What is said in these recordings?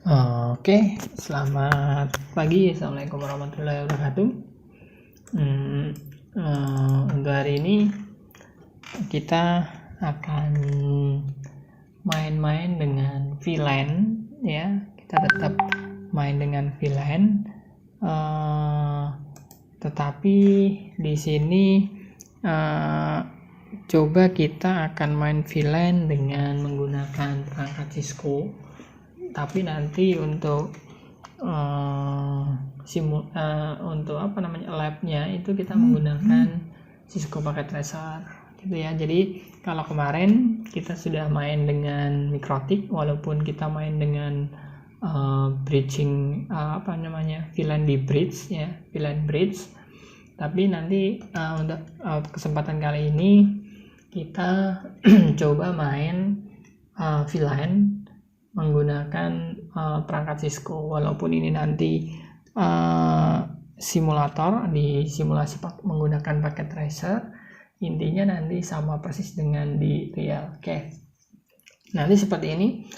Oke, selamat pagi. Assalamualaikum warahmatullahi wabarakatuh. Untuk hari ini kita akan main-main dengan VLAN, ya. Kita tetap main dengan VLAN, tetapi di sini coba kita akan main VLAN dengan menggunakan perangkat Cisco. Tapi nanti untuk labnya itu kita menggunakan Cisco Packet Tracer gitu ya. Jadi kalau kemarin kita sudah main dengan Mikrotik, walaupun kita main dengan bridging VLAN di bridge ya, VLAN bridge, tapi nanti untuk kesempatan kali ini kita coba main VLAN menggunakan perangkat Cisco, walaupun ini nanti simulator di simulasi menggunakan packet tracer, intinya nanti sama persis dengan di real. Oke, nanti seperti ini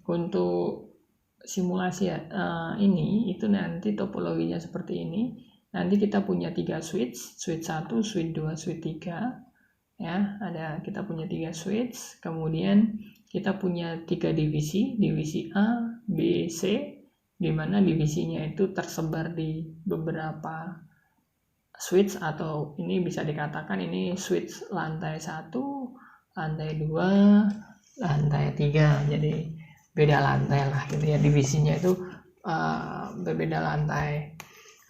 untuk simulasi ini itu nanti topologinya seperti ini. Nanti kita punya 3 switch 1, switch 2, switch 3 ya, kita punya 3 switch, kemudian kita punya 3 divisi A, B, C, di mana divisinya itu tersebar di beberapa switch, atau ini bisa dikatakan ini switch lantai 1, lantai 2, lantai 3. Jadi beda lantai lah gitu ya, divisinya itu berbeda lantai.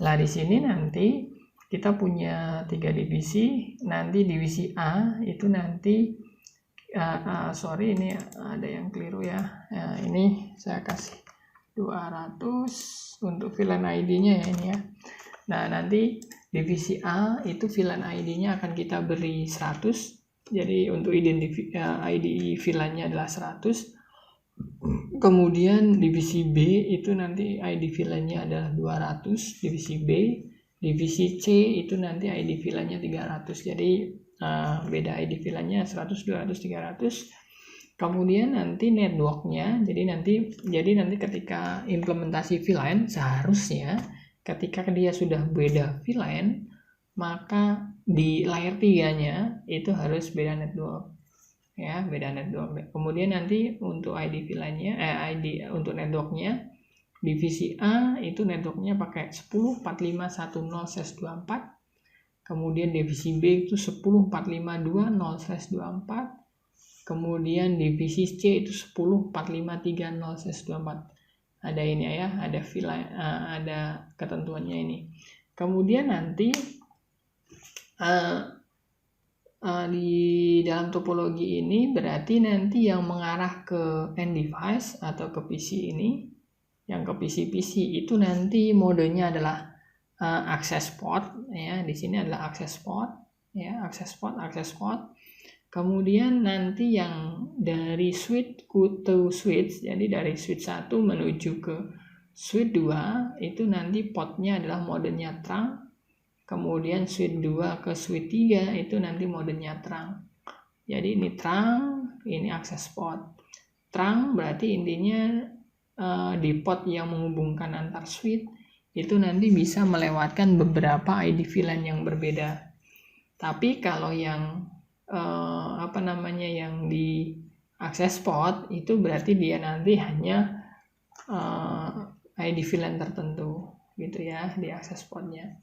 Lah di sini nanti kita punya 3 divisi. Nanti divisi A itu nanti ini ada yang keliru ya. Ini saya kasih 200 untuk VLAN ID-nya ya ini ya. Nah, nanti divisi A itu VLAN ID-nya akan kita beri 100. Jadi untuk ID VLAN-nya adalah 100. Kemudian divisi B itu nanti ID VLAN-nya adalah 200, divisi B. Divisi C itu nanti ID VLAN-nya 300. Jadi beda ID VLAN-nya 100, 200, 300. Kemudian nanti network-nya, jadi nanti ketika implementasi VLAN, seharusnya ketika dia sudah beda VLAN, maka di layer 3-nya itu harus beda network ya, beda network. Kemudian nanti untuk ID VLAN-nya untuk network-nya, divisi A itu networknya pakai 10.45.10/24. Kemudian divisi B itu 10.452/24. Kemudian divisi C itu 10.453/24. Ada ini ya, ada VLAN, ada ketentuannya ini. Kemudian nanti di dalam topologi ini berarti nanti yang mengarah ke end device atau ke PC ini, yang ke PC itu nanti modenya adalah access port ya. Di sini adalah access port ya, access port. Kemudian nanti yang dari switch to switch, jadi dari switch 1 menuju ke switch 2 itu nanti portnya adalah modenya trunk. Kemudian switch 2 ke switch 3 itu nanti modenya trunk. Jadi ini trunk, ini access port. Trunk berarti intinya di port yang menghubungkan antar switch itu nanti bisa melewatkan beberapa ID VLAN yang berbeda. Tapi kalau yang yang di access port itu berarti dia nanti hanya ID VLAN tertentu gitu ya di access portnya.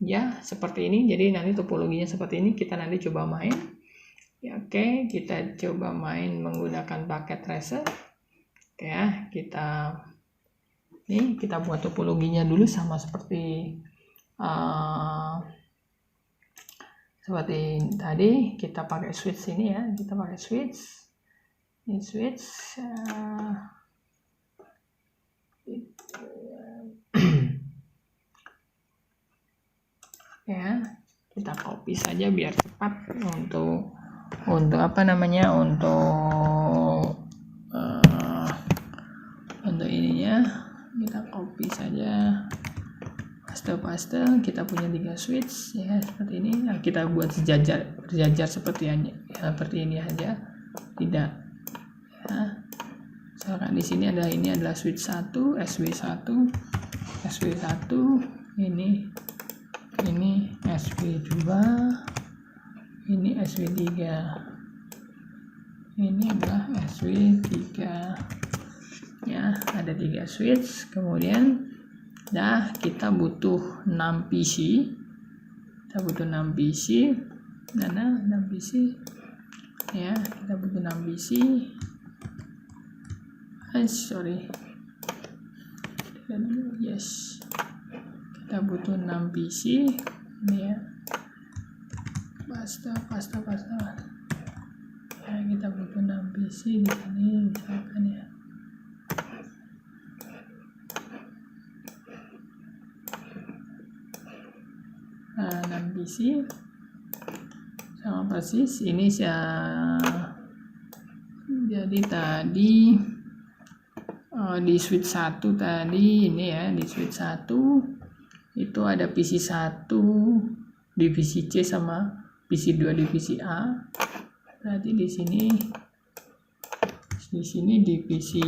Ya, seperti ini. Jadi nanti topologinya seperti ini. Kita nanti coba main. Ya, oke, kita coba main menggunakan packet tracer. Oke ya, kita buat topologinya dulu sama seperti tadi. Kita pakai switch ini ya. Kita pakai switch. Ini switch. Ya, kita copy saja biar cepat untuk ininya. Kita copy saja, paste. Kita punya 3 switch ya seperti ini. Nah, kita buat berjajar seperti ini aja, tidak ya. Misalkan di sini ini adalah switch 1, SW1, ini SW2, ini SW3. Ini adalah SW3. Ya, ada 3 switch. Kemudian kita butuh 6 PC. Kita butuh 6 PC. Mana 6 PC? Ya, kita butuh 6 PC. Yes. Kita butuh 6 PC. Ini ya. Pasta. Ya, kita butuh 6 PC di sini misalkan ya. Nah, 6 PC sama persis ini jadi tadi di switch 1 tadi ini ya, di switch 1 itu ada PC 1 divisi C sama PC 2 divisi A. Berarti di sini divisi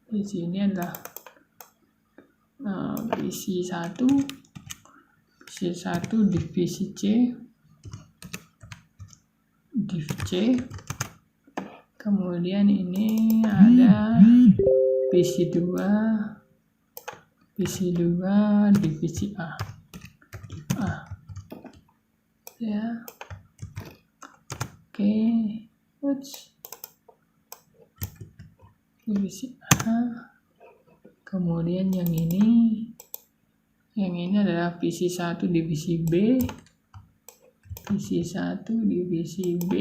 di sini adalah PC 1 divisi C, div C. Kemudian ini ada PC 2 divisi A. Ya. Oke. Divisi A. Kemudian yang ini adalah PC 1 divisi B, PC 1 divisi B,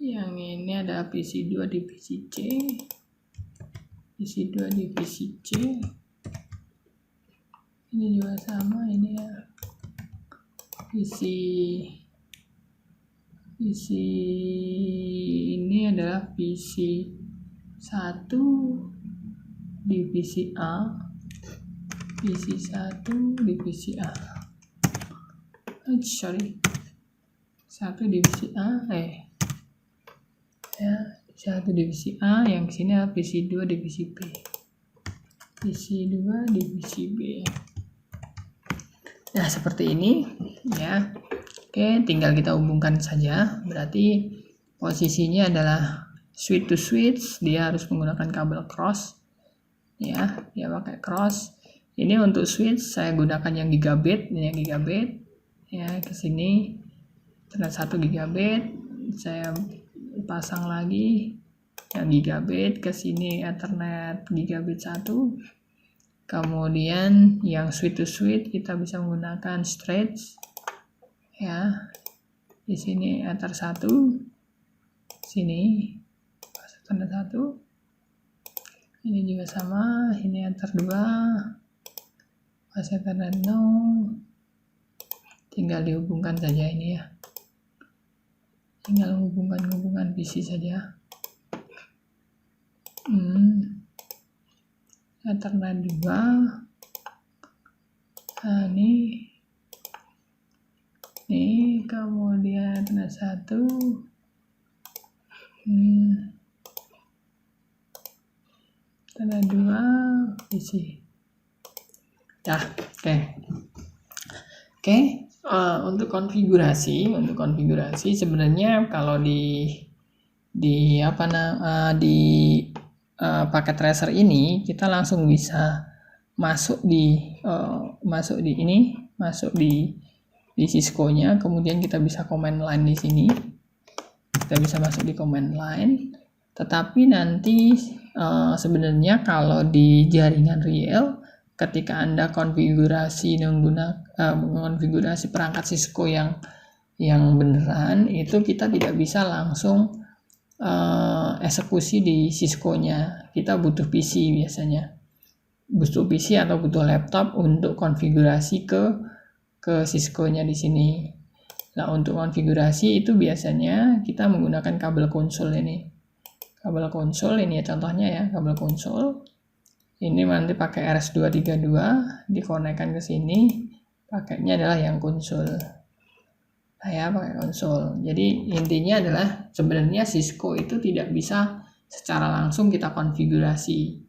yang ini adalah PC 2 divisi C, PC 2 divisi C, ini juga sama, ini ya, PC ini adalah PC 1 divisi A, PC 1 divisi A. 1 divisi A, ya, 1 divisi A, yang sini adalah PC 2 divisi B. PC 2 divisi B. Nah, seperti ini ya. Oke, tinggal kita hubungkan saja. Berarti posisinya adalah switch to switch, dia harus menggunakan kabel cross. Ya, dia pakai cross. Ini untuk switch saya gunakan yang gigabit, ini yang gigabit. Ya, ke sini Ethernet 1 gigabit. Saya pasang lagi yang gigabit, ke sini Ethernet gigabit 1. Kemudian yang switch to switch kita bisa menggunakan straight. Ya, di sini Ether 1, sini Ether 1, ini juga sama, ini Ether 2, Ether 0, tinggal dihubungkan saja ini ya, tinggal hubungan PC saja. Ether 2, nah, ini kemudian Ether 1, Ether 2 PC. Ya, oke. Untuk konfigurasi sebenarnya kalau di paket tracer ini kita langsung bisa masuk di Cisco-nya, kemudian kita bisa command line di sini. Kita bisa masuk di command line. Tetapi nanti sebenarnya kalau di jaringan real, ketika Anda konfigurasi perangkat Cisco yang beneran, itu kita tidak bisa langsung eksekusi di Cisco-nya. Kita butuh PC biasanya. Butuh PC atau butuh laptop untuk konfigurasi ke Cisco-nya di sini. Nah, untuk konfigurasi itu biasanya kita menggunakan kabel konsol ini. Kabel konsol ini ya contohnya ya, kabel konsol. Ini nanti pakai RS232, dikonekkan ke sini. pakainya adalah yang konsul. Saya pakai konsul. Jadi intinya adalah sebenarnya Cisco itu tidak bisa secara langsung kita konfigurasi.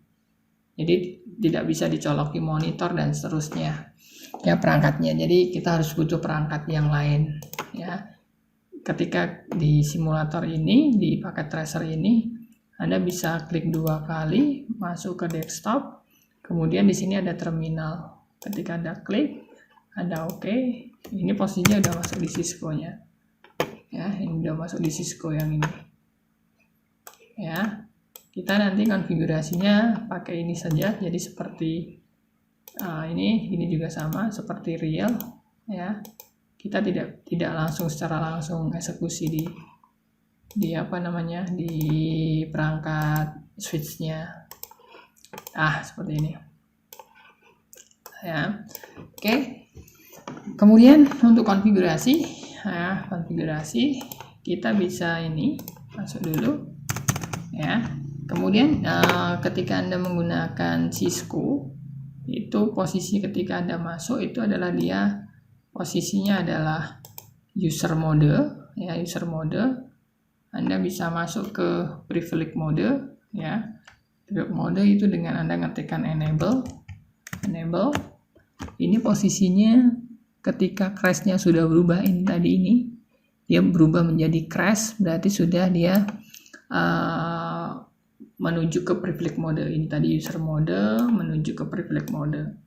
Jadi tidak bisa dicoloki monitor dan seterusnya ya perangkatnya. Jadi kita harus butuh perangkat yang lain ya. Ketika di simulator ini, di paket tracer ini, Anda bisa klik 2 kali masuk ke desktop. Kemudian di sini ada terminal. Ketika Anda klik, Anda OK. Ini posisinya udah masuk di Cisco-nya. Ya, ini udah masuk di Cisco yang ini. Ya. Kita nanti konfigurasinya pakai ini saja. Jadi seperti ini juga sama seperti real ya. Kita tidak langsung secara langsung eksekusi di apa namanya di perangkat switch-nya. Seperti ini. Ya. Oke. Kemudian untuk konfigurasi kita bisa ini masuk dulu ya. Kemudian ketika Anda menggunakan Cisco itu posisi ketika Anda masuk itu adalah dia posisinya adalah user mode ya, user mode. Anda bisa masuk ke privilege mode ya. Privilege mode itu dengan Anda ngetikkan enable. Ini posisinya ketika crash-nya sudah berubah ini tadi ini. Dia berubah menjadi crash, berarti sudah dia menuju ke privilege mode. Ini tadi user mode menuju ke privilege mode.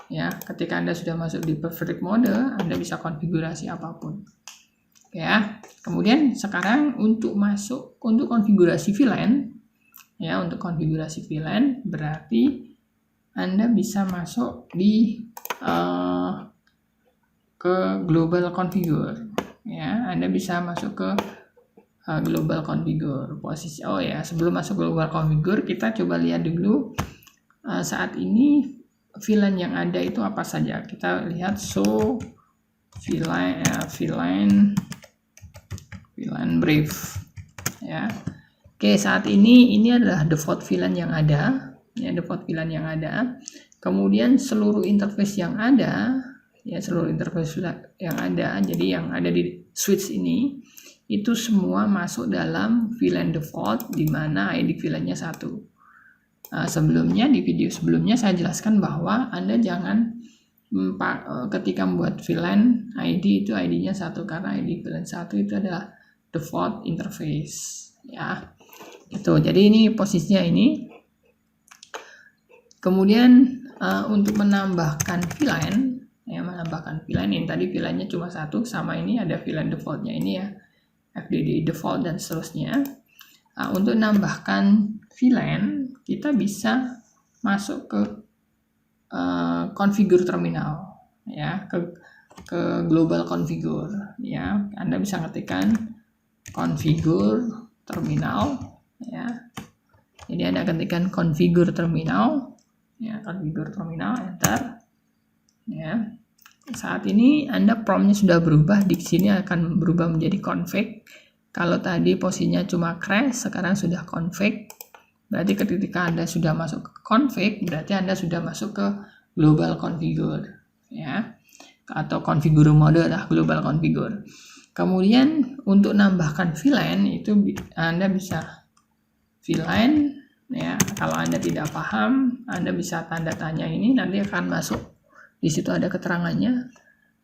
Ya, ketika Anda sudah masuk di privilege mode, Anda bisa konfigurasi apapun. Ya, kemudian sekarang untuk konfigurasi VLAN, ya, untuk konfigurasi VLAN berarti Anda bisa masuk di ke global configure. Ya, Anda bisa masuk ke global configure posisi. Sebelum masuk global configure, kita coba lihat dulu saat ini VLAN yang ada itu apa saja. Kita lihat show VLAN brief ya. Oke, saat ini adalah default VLAN yang ada ya, default VLAN yang ada. Kemudian seluruh interface yang ada ya, jadi yang ada di switch ini itu semua masuk dalam VLAN default di mana ID VLAN-nya 1. Sebelumnya di video sebelumnya saya jelaskan bahwa Anda jangan ketika membuat VLAN ID itu ID-nya 1 karena ID VLAN 1 itu adalah default interface ya. Itu. Jadi ini posisinya ini. Kemudian untuk menambahkan VLAN ini tadi VLAN-nya cuma 1 sama ini ada VLAN default-nya ini ya. FDD default dan seterusnya. Untuk menambahkan VLAN kita bisa masuk ke configure terminal ya, ke global configure ya. Anda bisa ngetikkan configure terminal ya. Jadi Anda ketikkan configure terminal ya, configure terminal, enter ya. Saat ini Anda prompt-nya sudah berubah, di sini akan berubah menjadi config. Kalau tadi posisinya cuma crash, sekarang sudah config. Berarti ketika Anda sudah masuk ke config, berarti Anda sudah masuk ke global configure ya. Atau configure mode lah, global configure. Kemudian untuk nambahkan VLAN itu Anda bisa VLAN ya. Kalau Anda tidak paham, Anda bisa tanda tanya ini, nanti akan masuk. Di situ ada keterangannya.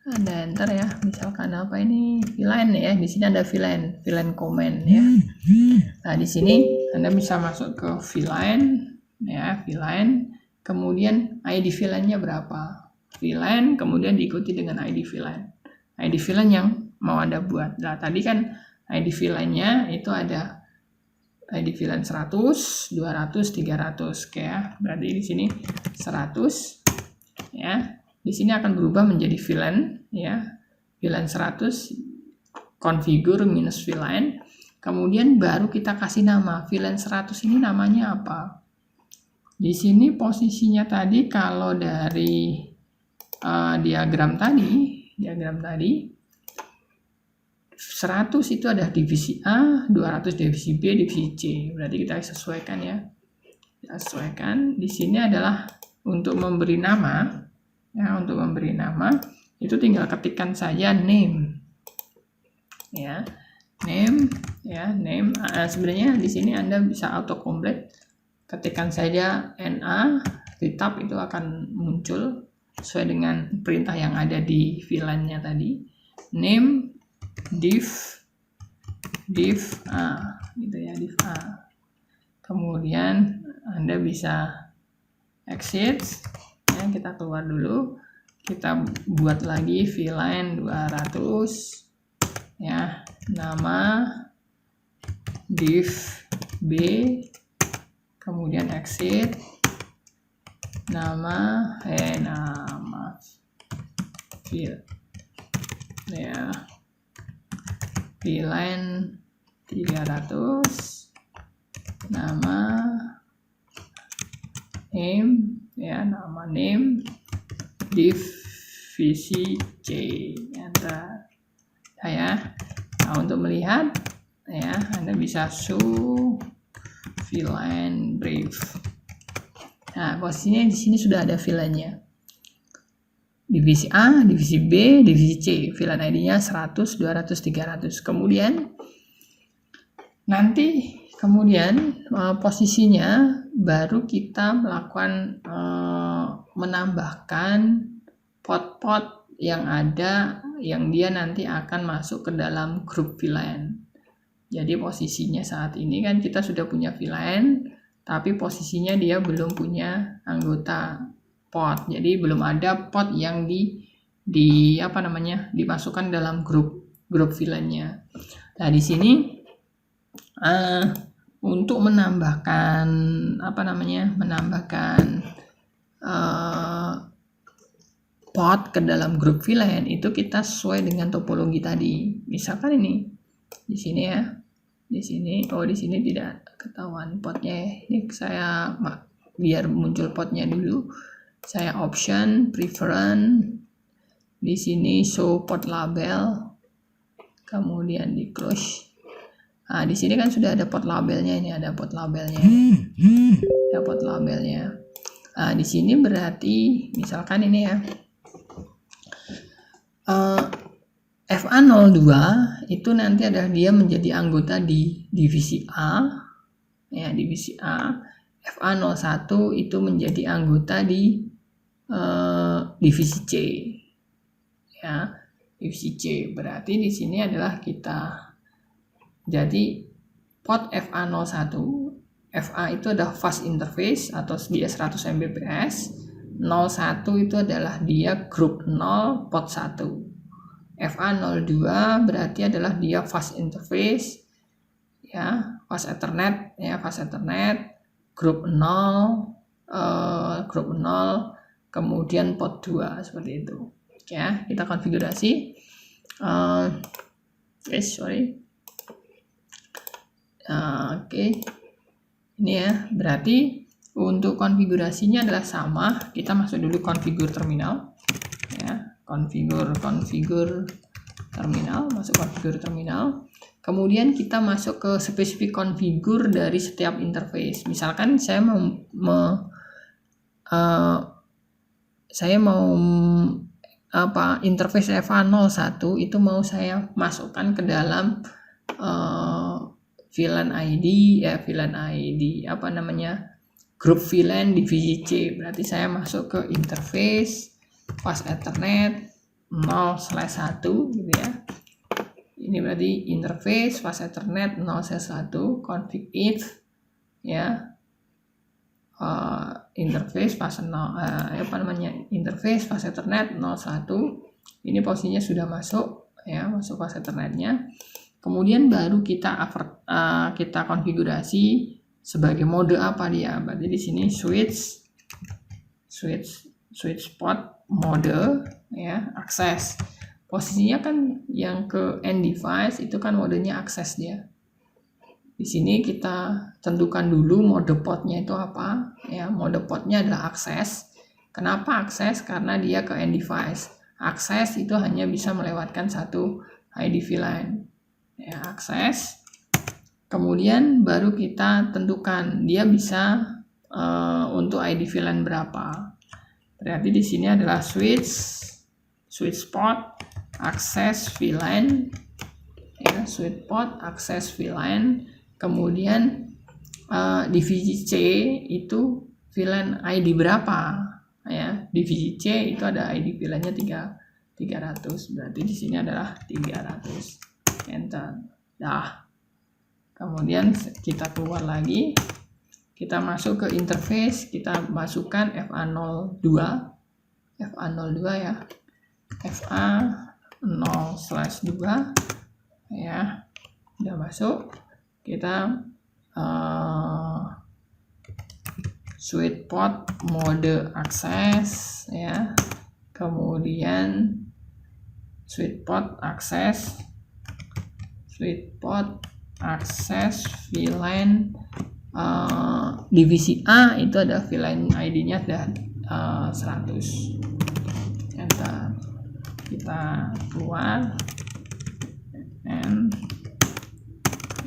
Anda enter ya, misalkan apa ini VLAN ya, di sini ada VLAN comment ya. Nah di sini Anda bisa masuk ke VLAN ya, VLAN, kemudian ID VLAN-nya berapa, VLAN, kemudian diikuti dengan ID VLAN yang mau Anda buat. Nah tadi kan ID VLAN-nya itu ada ID VLAN 100, 200, 300 oke ya. Berarti di sini 100 ya. Di sini akan berubah menjadi VLAN ya. VLAN 100 configure minus VLAN. Kemudian baru kita kasih nama. VLAN 100 ini namanya apa? Di sini posisinya tadi kalau dari diagram tadi 100 itu ada divisi A, 200 divisi B, divisi C. Berarti kita sesuaikan ya. Kita sesuaikan. Di sini adalah untuk memberi nama. Ya, untuk memberi nama itu tinggal ketikkan saja name, ya, name, ya, name. Sebenarnya di sini Anda bisa autocomplete, ketikkan saja NA di tab, itu akan muncul sesuai dengan perintah yang ada di VLAN-nya tadi. Name div A, gitu ya, div A. Kemudian Anda bisa exit, ya, kita keluar dulu, kita buat lagi VLAN 200, ya, nama div B, kemudian exit, nama ya, VLAN 300, nama name, ya, nama name divisi C, enter, ya. Nah, untuk melihat, ya, Anda bisa show VLAN brief. Nah, posisinya di sini sudah ada VLAN-nya. Divisi A, divisi B, divisi C. VLAN ID-nya 100, 200, 300. Kemudian posisinya baru kita melakukan menambahkan pot-pot yang ada, yang dia nanti akan masuk ke dalam grup VLAN. Jadi posisinya saat ini kan kita sudah punya VLAN, tapi posisinya dia belum punya anggota pot. Jadi belum ada pot yang dimasukkan dalam grup VLAN-nya. Nah, di sini untuk menambahkan pot ke dalam grup VLAN itu kita sesuai dengan topologi tadi. Misalkan ini di sini, ya, di sini tidak ketahuan potnya. Ini saya biar muncul potnya dulu, saya option preference, di sini show pot label, kemudian di close. Nah, di sini kan sudah ada pot labelnya, ini ada pot labelnya, ada pot labelnya. Nah, di sini berarti misalkan ini, ya, FA02 itu nanti adalah dia menjadi anggota di divisi A, ya, divisi A. FA01 itu menjadi anggota di divisi C, ya, divisi C. Berarti di sini adalah kita, jadi pot FA01, FA itu adalah fast interface atau dia 100 Mbps, 01 itu adalah dia grup 0 pot 1. FA02 berarti adalah dia fast interface, ya, fast ethernet, ya, fast ethernet grup 0, kemudian pot 2, seperti itu. Ya, kita konfigurasi. Oke, ini, ya, berarti untuk konfigurasinya adalah sama. Kita masuk dulu konfigur terminal, ya, konfigur terminal, masuk konfigur terminal. Kemudian kita masuk ke spesifik konfigur dari setiap interface. Misalkan saya mau interface FA01 itu mau saya masukkan ke dalam VLAN ID, ya, VLAN ID grup VLAN divisi C. Berarti saya masuk ke interface fast ethernet 0/1, gitu ya. Ini berarti interface fast ethernet 0/1 config if, ya, interface fast ethernet 01. Ini posisinya sudah masuk, ya, masuk fast ethernetnya. Kemudian baru kita konfigurasi sebagai mode apa dia. Berarti di sini switch port mode, ya, akses. Posisinya kan yang ke end device itu kan modenya akses dia. Di sini kita tentukan dulu mode portnya itu apa, ya. Mode portnya adalah akses. Kenapa akses? Karena dia ke end device. Akses itu hanya bisa melewatkan satu ID VLAN, ya, akses. Kemudian baru kita tentukan dia bisa untuk ID VLAN berapa. Berarti di sini adalah switch sweet spot, access VLAN, ya, sweet spot, access VLAN, kemudian divisi C itu VLAN ID berapa, ya, divisi C itu ada ID VLAN-nya 300, berarti di sini adalah 300, enter. Dah. Kemudian kita keluar lagi, kita masuk ke interface, kita masukkan FA02 ya, FA0/2 ya, udah masuk. Kita sweet spot mode akses ya, kemudian sweet spot akses VLAN divisi A itu ada VLAN ID-nya ada 100, enter. Kita keluar and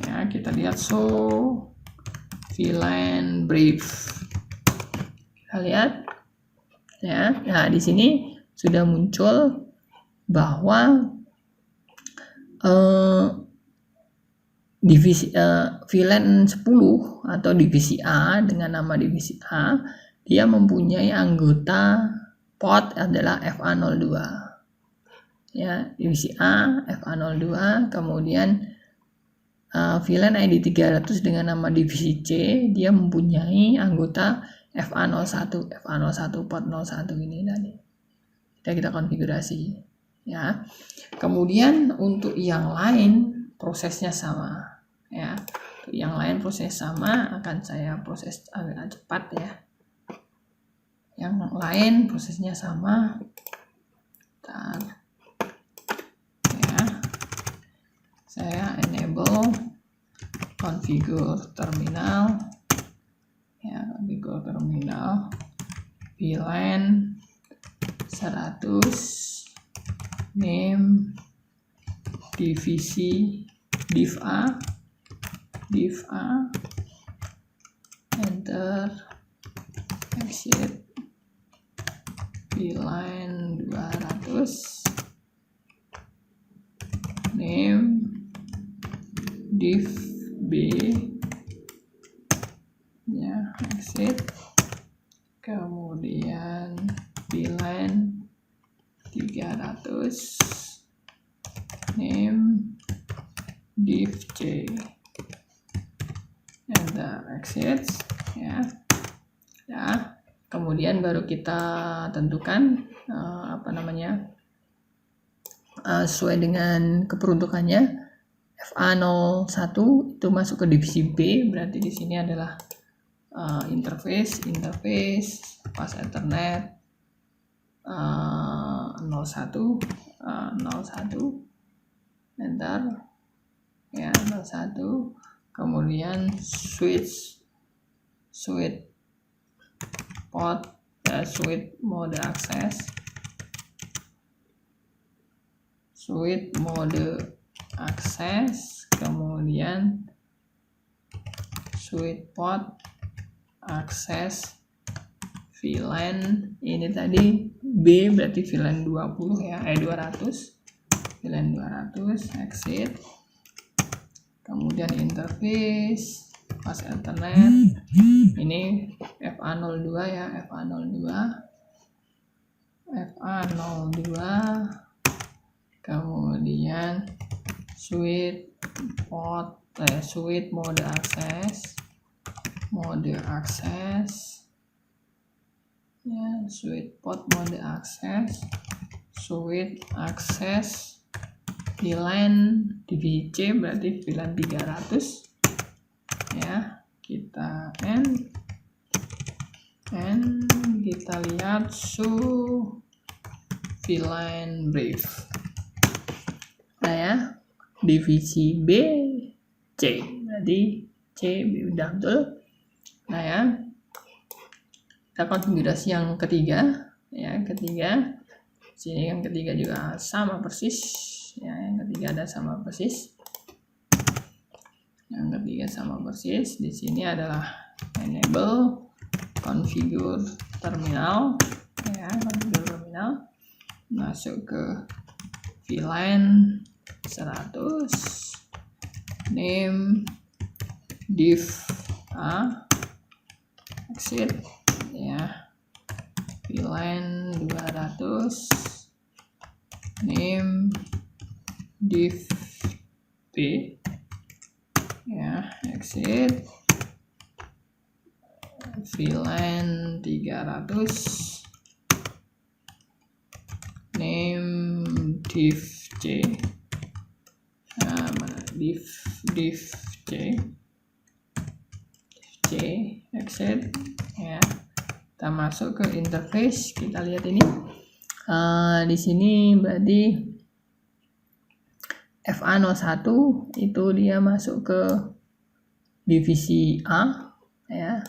ya, kita lihat show VLAN brief, kita lihat ya. Nah, di sini sudah muncul bahwa divisi VLAN 10 atau divisi A dengan nama divisi A, dia mempunyai anggota port adalah FA02 ya, divisi A FA02, kemudian VLAN ID 300 dengan nama divisi C, dia mempunyai anggota FA01 port 01 ini tadi. Kita konfigurasi ya. Kemudian untuk yang lain prosesnya sama ya. Untuk yang lain proses sama, akan saya proses agak cepat ya. Yang lain prosesnya sama. Bentar. Ya. Saya enable configure terminal ya, configure terminal VLAN 100 name divisi div A, enter, exit, VLAN 200 name div B ya, exit, kemudian VLAN 300 name div C, enter, exit ya. Ya, kemudian baru kita tentukan sesuai dengan keperuntukannya. FA01 itu masuk ke divisi B, berarti di sini adalah interface pas Ethernet 01 enter ya, 01, kemudian switch port switch mode akses, kemudian switch port akses VLAN ini tadi B, berarti VLAN 20 ya, 200, VLAN 200, exit, kemudian interface pas Ethernet ini FA02 ya, FA02, kemudian switch mode akses ya, switch port mode akses, switch akses VLAN divisi C, berarti VLAN 300 ya. Kita kita lihat show VLAN brief. Nah ya, divisi B C, berarti C udah betul. Nah ya, kita konfigurasi yang ketiga ya, sini yang ketiga juga sama persis ya, yang ketiga ada sama persis, di sini adalah enable configure terminal ya, masuk ke VLAN 100, name div A, exit ya, VLAN 200, name div B ya, exit VLAN 300, name div C, div C, exit ya. Kita masuk ke interface, kita lihat ini di sini berarti FA01 itu dia masuk ke divisi A ya,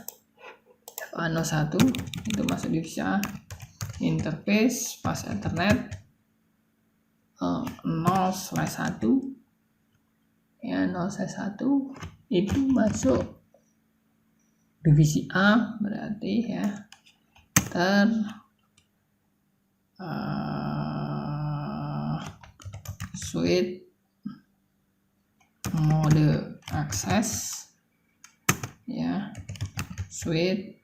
FA01 itu masuk divisi A. Interface pas Ethernet 0/1 ya, 0/1 itu masuk divisi A, berarti ya switch mode akses ya, switch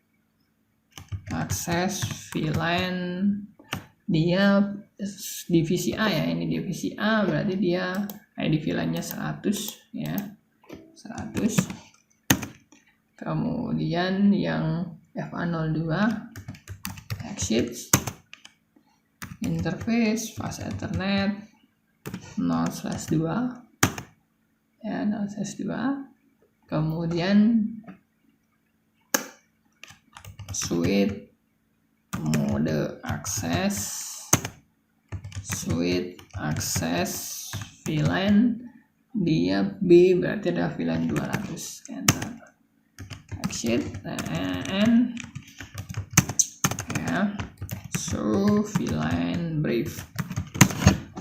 akses VLAN, dia divisi A ya, ini divisi A berarti dia ID VLAN-nya 100 ya, 100. Kemudian yang FA02 exit interface fast Ethernet 0/2 ya, 0/2. Kemudian switch mode akses, switch akses VLAN, dia B berarti ada VLAN 200, enter, exit and ya, so VLAN brief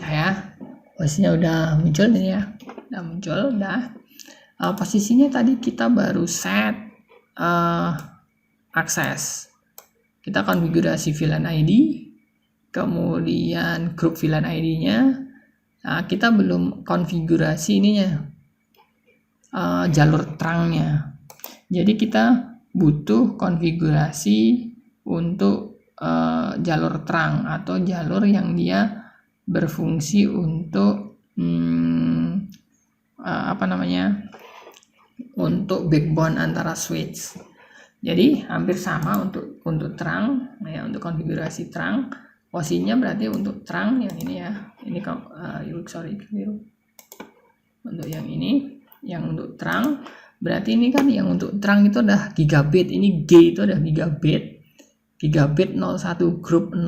ya, posisinya udah muncul ini ya, udah muncul, udah. Posisinya tadi kita baru set akses, kita konfigurasi VLAN ID, kemudian grup VLAN ID-nya. Nah, kita belum konfigurasi ininya, jalur terangnya. Jadi kita butuh konfigurasi untuk jalur terang atau jalur yang dia berfungsi untuk untuk backbone antara switch. Jadi hampir sama untuk terang ya, untuk konfigurasi terang. Posisinya berarti untuk terang yang ini ya, ini keliru. Untuk yang ini, yang untuk terang berarti ini kan yang untuk terang itu udah gigabit, ini G itu udah gigabit 01 grup 0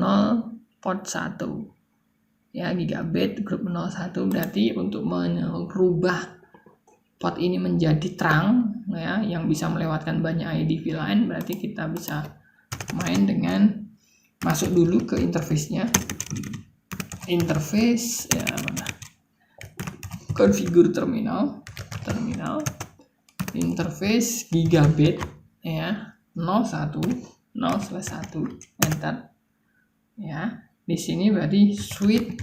port 1 ya, gigabit grup 01 berarti untuk merubah port ini menjadi terang ya, yang bisa melewatkan banyak ID VLAN, berarti kita bisa main dengan masuk dulu ke interface-nya, interface ya, mana, configure terminal, interface gigabit ya, 0/1 enter ya. Di sini berarti switch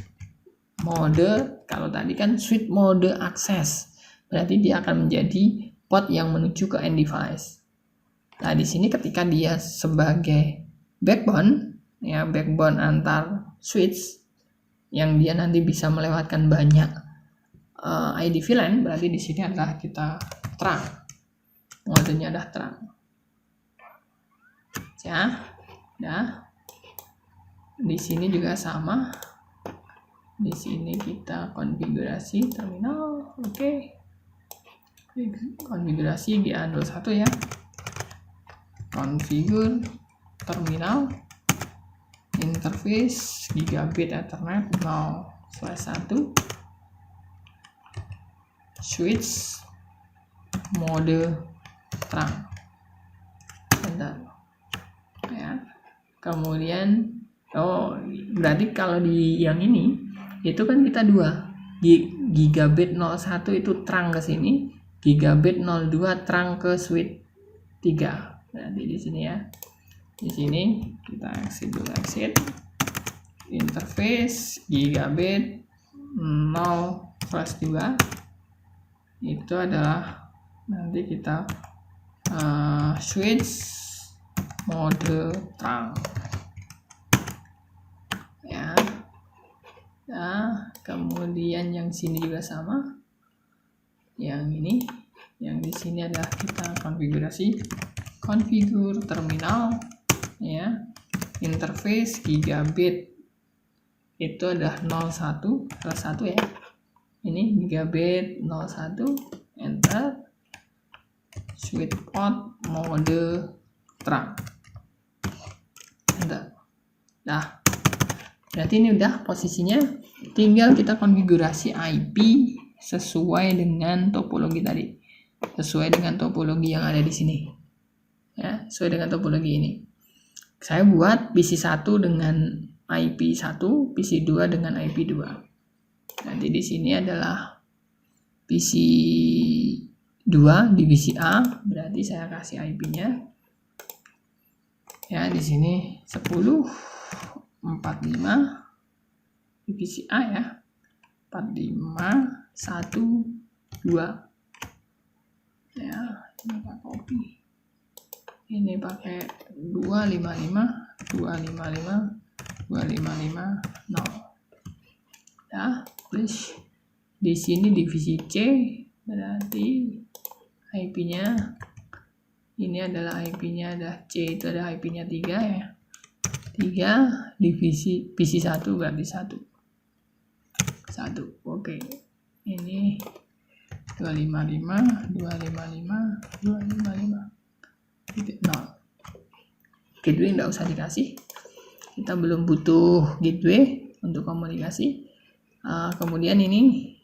mode, kalau tadi kan switch mode akses, berarti dia akan menjadi port yang menuju ke end device. Nah, di sini ketika dia sebagai backbone ya, backbone antar switch yang dia nanti bisa melewatkan banyak ID VLAN, berarti di sini adalah kita terang, modenya adalah terang ya. Nah, di sini juga sama, di sini kita konfigurasi terminal, oke. Konfigurasi GA01 ya, configure terminal, interface gigabit Ethernet 0/1, switch mode terang, enter ya. Kemudian berarti kalau di yang ini itu kan kita dua, gigabit 01 itu terang ke sini, gigabit 02 terang ke switch 3. Berarti di sini ya, di sini kita exit dulu, exit interface gigabit 0/2 itu adalah nanti kita switch mode terang ya. Nah, kemudian yang sini juga sama, yang ini, yang di sini adalah kita konfigur terminal ya, interface gigabit itu adalah 01 ya, ini gigabit 01, enter, switch port mode terang, enter. Nah, berarti ini udah posisinya, tinggal kita konfigurasi IP sesuai dengan topologi tadi, sesuai dengan topologi yang ada di sini ya, sesuai dengan topologi ini. Saya buat PC1 dengan IP1, PC2 dengan IP2. Nanti di sini adalah PC2 divisi A, berarti saya kasih IP-nya ya, di sini 10.45 divisi A ya, 45.1.2 ya, ini pakai copy, ini pakai 255 0 ya, please. Di sini divisi C, berarti IP-nya ini adalah IP-nya adalah C, itu ada IP-nya 3 ya, 3 divisi PC1 berarti 1. Oke, ini 255 0. Gateway nggak usah dikasih, kita belum butuh gateway untuk komunikasi. Kemudian ini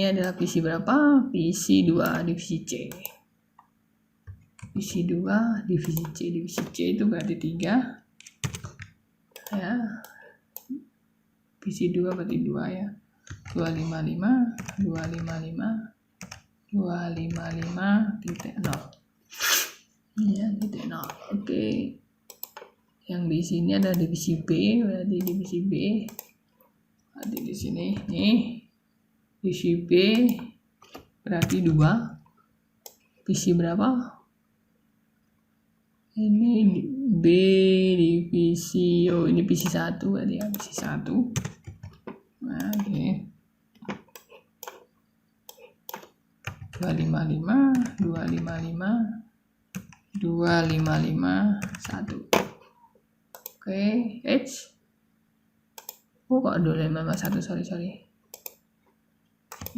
adalah PC berapa? PC 2 divisi C. PC 2 divisi C. Divisi C itu berarti 3 ya. PC 2 berarti 2 ya. 255 titik 0 ya, titik 0. Oke. Yang di sini ada divisi B, berarti divisi B. Berarti di sini nih divisi B berarti 2. PC berapa? Ini B divisi, oh ini PC 1 berarti ya, PC 1. Nah, oke. 255 1. Oke, H. Oh, kok 255 1, sorry.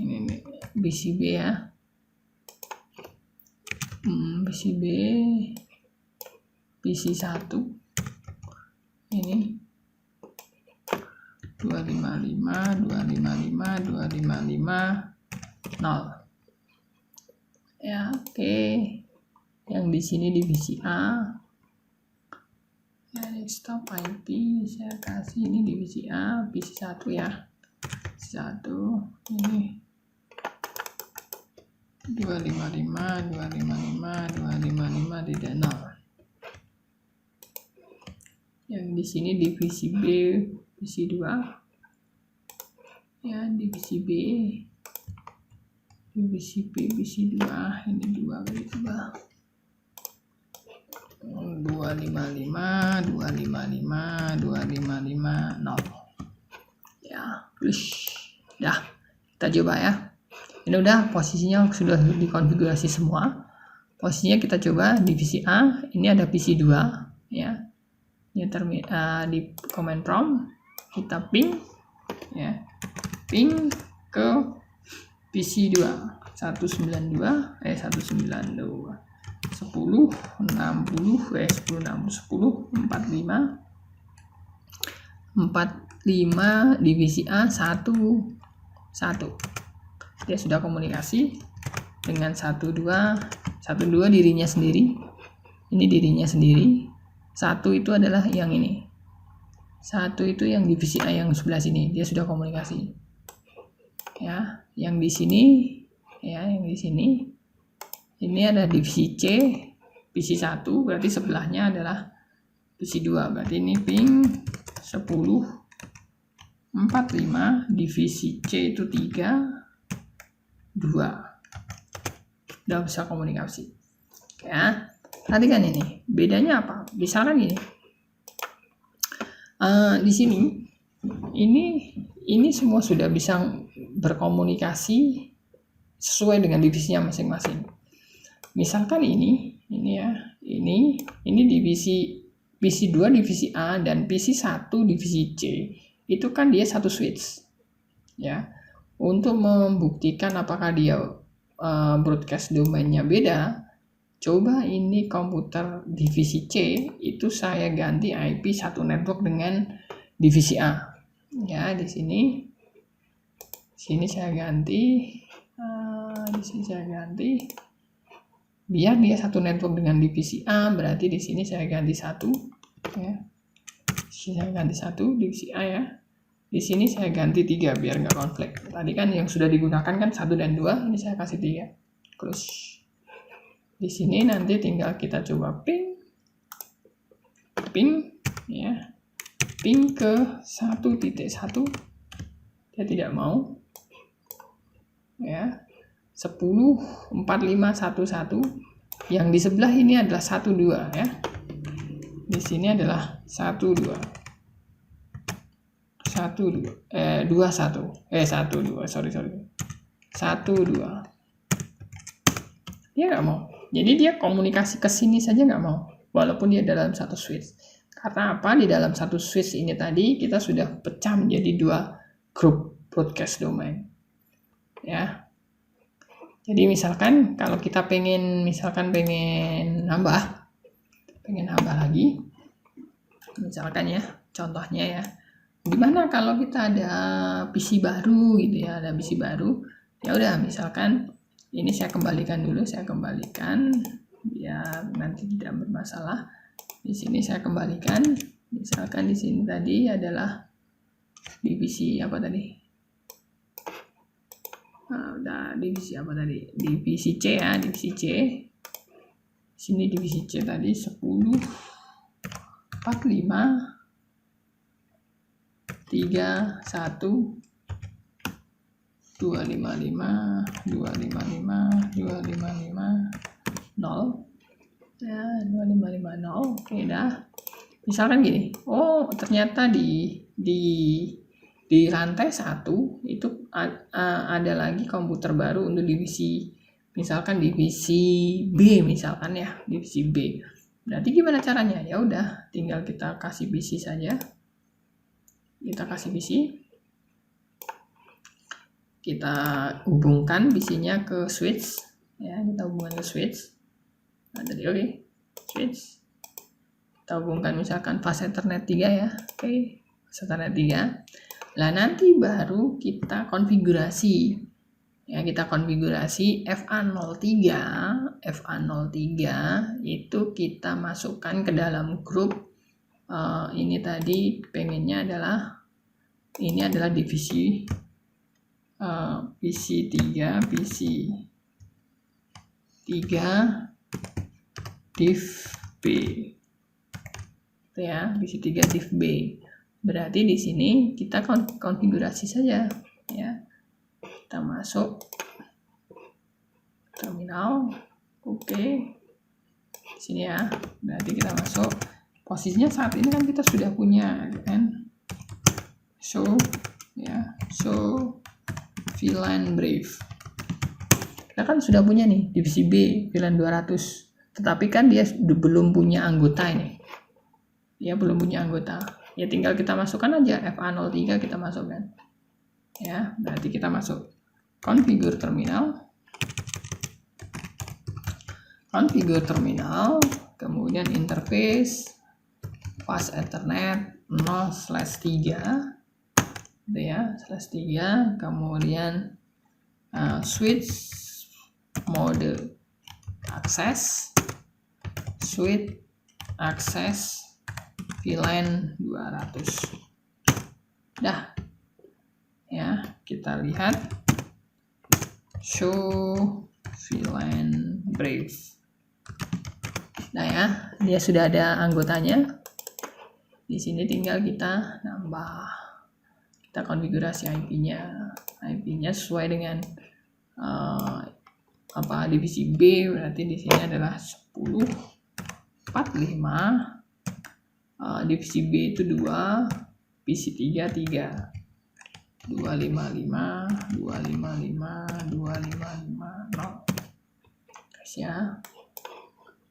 Ini BCB ya. BCB PC1. Ini 255 0. Ya, oke. Yang di sini divisi A. Ya, stop IP saya kasih ini divisi A, PC1 ya. PC1 ini 255 tidak 0. Yang di sini divisi B, PC2 ya, divisi B, divisi B, PC2 ini 2 kali 2. 255 0 ya, plus dah, kita coba ya. Ini udah posisinya sudah dikonfigurasi semua. Posisinya kita coba divisi A, ini ada PC2 ya. Ini di command prompt kita ping ya, ping ke PC2 192 10 60 45 divisi A 1 dia sudah komunikasi dengan 12 dirinya sendiri, ini dirinya sendiri. 1 itu adalah yang ini, 1 itu yang divisi A yang sebelah sini, dia sudah komunikasi ya. Yang di sini ya, yang di sini ini ada divisi C, PC1 berarti sebelahnya adalah PC2, berarti ini ping 1045 divisi C itu 3, 2. Udah bisa komunikasi. Oke ya. Perhatikan ini. Bedanya apa? Misalkan gini. Di sini ini semua sudah bisa berkomunikasi sesuai dengan divisinya masing-masing. Misalkan ini ya, ini divisi 2 divisi A dan divisi 1 divisi C, itu kan dia satu switch. Ya. Untuk membuktikan apakah dia broadcast domainnya beda, coba ini komputer divisi C itu saya ganti IP satu network dengan divisi A. Ya, di sini saya ganti, biar dia satu network dengan divisi A, berarti di sini saya ganti 1, ya. Saya ganti 1 divisi A ya. Di sini saya ganti 3 biar nggak konflik. Tadi kan yang sudah digunakan kan 1 dan 2, ini saya kasih 3. Close. Di sini nanti tinggal kita coba ping ya. Ping ke 1.1. Dia tidak mau. Ya. 10.45.11. Yang di sebelah ini adalah 12 ya. Di sini adalah 12. 12. Sorry. 12. Dia nggak mau. Jadi dia komunikasi ke sini saja nggak mau. Walaupun dia dalam satu switch. Karena apa? Di dalam satu switch ini tadi kita sudah pecah menjadi 2 grup broadcast domain. Ya. Jadi misalkan kalau kita pengen nambah lagi. Misalkan ya, contohnya ya. Gimana kalau kita ada PC baru gitu ya, ada PC baru. Ya udah, misalkan ini saya kembalikan biar nanti tidak bermasalah. Di sini saya kembalikan. Misalkan di sini tadi adalah divisi apa tadi? Divisi apa tadi? Divisi C ya, divisi C. Sini divisi C tadi 10.45 3, 1, 255, 0. Ya, 2550. Oke, dah. Misalkan gini. Oh, ternyata di lantai 1 itu ada lagi komputer baru untuk divisi, misalkan divisi B misalkan ya, divisi B. Berarti gimana caranya? Ya udah, tinggal kita kasih PC saja. Kita kasih PC, kita hubungkan PC-nya ke switch ya, kita hubungkan ke switch. Nah, tadi oke. Switch kita hubungkan misalkan fast ethernet 3 ya. Oke, fast ethernet 3. Nah, nanti baru kita konfigurasi ya, kita konfigurasi FA03 itu kita masukkan ke dalam grup. Ini tadi pengennya adalah divisi PC 3 div B ya, PC 3 div B. Berarti di sini kita konfigurasi saja ya. Kita masuk terminal. Oke. Di sini ya. Berarti kita masuk. Posisinya saat ini kan kita sudah punya kan, show VLAN brief. Kita kan sudah punya nih divisi B VLAN 200, tetapi kan dia belum punya anggota ini. Dia belum punya anggota. Ya tinggal kita masukkan aja FA03, kita masukkan. Ya, berarti kita masuk configure terminal. Kemudian interface fast ethernet 0/3 gitu ya, /3, kemudian switch mode access VLAN 200. Dah ya, kita lihat show VLAN brief. Nah ya, dia sudah ada anggotanya. Di sini tinggal kita nambah, kita konfigurasi IP-nya. IP-nya sesuai dengan divisi B, berarti di sini adalah 10.45. Divisi B itu 2, divisi 3 3. 255 255 255 0. Guys ya.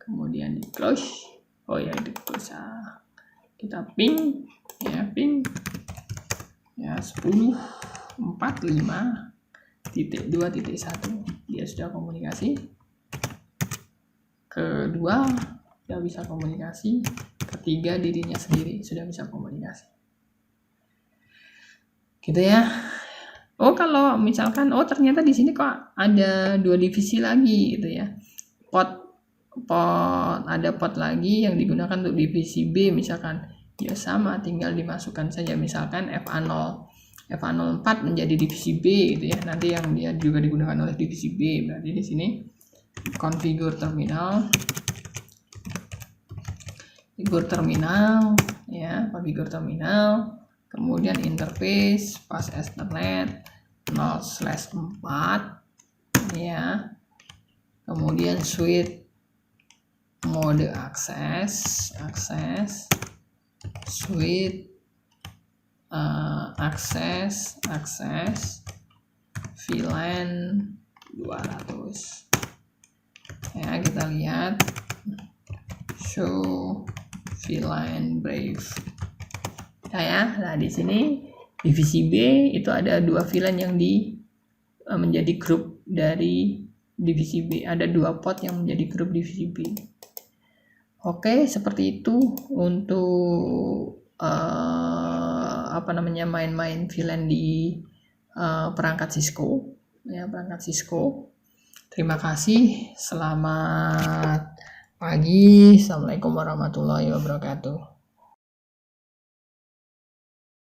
Kemudian di close. Oh ya, di close. Kita ping ya, ping ya 10.45.2.1. Dia sudah komunikasi. Kedua sudah bisa komunikasi. Ketiga dirinya sendiri sudah bisa komunikasi. Gitu ya. Oh, kalau misalkan ternyata di sini kok ada 2 divisi lagi gitu ya. Ada pot lagi yang digunakan untuk divisi B misalkan. Ya sama, tinggal dimasukkan saja misalkan FA04 menjadi divisi B gitu ya. Nanti yang dia juga digunakan oleh divisi B. Berarti di sini configure terminal. Configure terminal. Kemudian interface pas Ethernet 0/4 ya. Kemudian switch mode akses switch akses VLAN 200 ya. Kita lihat show VLAN Brave ya. Nah, di sini divisi B itu ada 2 VLAN yang menjadi grup dari divisi B. Ada 2 pot yang menjadi grup divisi B. Oke, seperti itu untuk main-main VLAN di perangkat Cisco ya, Terima kasih. Selamat pagi. Assalamualaikum warahmatullahi wabarakatuh.